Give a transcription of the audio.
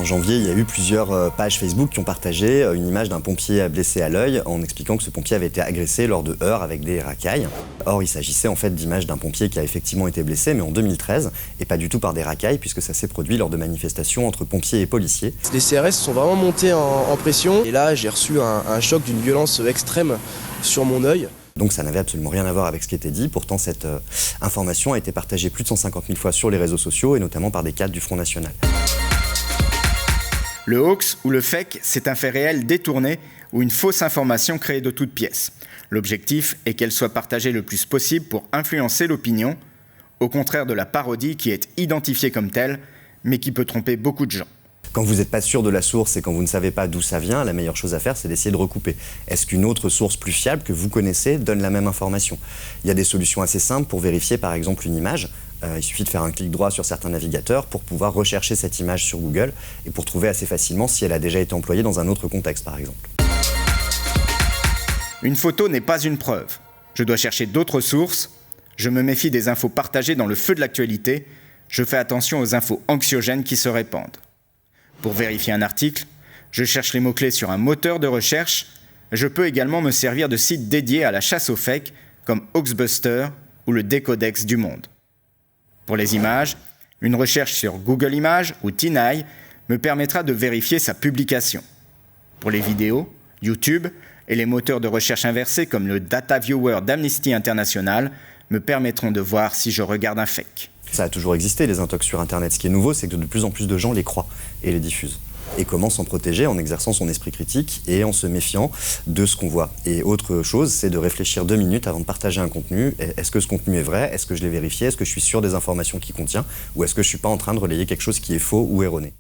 En janvier, il y a eu plusieurs pages Facebook qui ont partagé une image d'un pompier blessé à l'œil en expliquant que ce pompier avait été agressé lors de heurts avec des racailles. Or, il s'agissait en fait d'images d'un pompier qui a effectivement été blessé, mais en 2013, et pas du tout par des racailles, puisque ça s'est produit lors de manifestations entre pompiers et policiers. Les CRS sont vraiment montés en pression, et là j'ai reçu un choc d'une violence extrême sur mon œil. Donc ça n'avait absolument rien à voir avec ce qui était dit. Pourtant, cette information a été partagée plus de 150 000 fois sur les réseaux sociaux, et notamment par des cadres du Front National. Le hoax ou le fake, c'est un fait réel détourné ou une fausse information créée de toutes pièces. L'objectif est qu'elle soit partagée le plus possible pour influencer l'opinion, au contraire de la parodie qui est identifiée comme telle, mais qui peut tromper beaucoup de gens. Quand vous n'êtes pas sûr de la source et quand vous ne savez pas d'où ça vient, la meilleure chose à faire, c'est d'essayer de recouper. Est-ce qu'une autre source plus fiable que vous connaissez donne la même information? Il y a des solutions assez simples pour vérifier par exemple une image. Il suffit de faire un clic droit sur certains navigateurs pour pouvoir rechercher cette image sur Google et pour trouver assez facilement si elle a déjà été employée dans un autre contexte par exemple. Une photo n'est pas une preuve. Je dois chercher d'autres sources. Je me méfie des infos partagées dans le feu de l'actualité. Je fais attention aux infos anxiogènes qui se répandent. Pour vérifier un article, je cherche les mots-clés sur un moteur de recherche. Je peux également me servir de sites dédiés à la chasse aux fakes, comme Hoaxbuster ou le Décodex du Monde. Pour les images, une recherche sur Google Images ou TinEye me permettra de vérifier sa publication. Pour les vidéos, YouTube et les moteurs de recherche inversés comme le Data Viewer d'Amnesty International me permettront de voir si je regarde un fake. Ça a toujours existé, les intox sur Internet. Ce qui est nouveau, c'est que de plus en plus de gens les croient et les diffusent. Et comment s'en protéger? En exerçant son esprit critique et en se méfiant de ce qu'on voit. Et autre chose, c'est de réfléchir 2 minutes avant de partager un contenu. Est-ce que ce contenu est vrai? Est-ce que je l'ai vérifié? Est-ce que je suis sûr des informations qu'il contient? Ou est-ce que je ne suis pas en train de relayer quelque chose qui est faux ou erroné?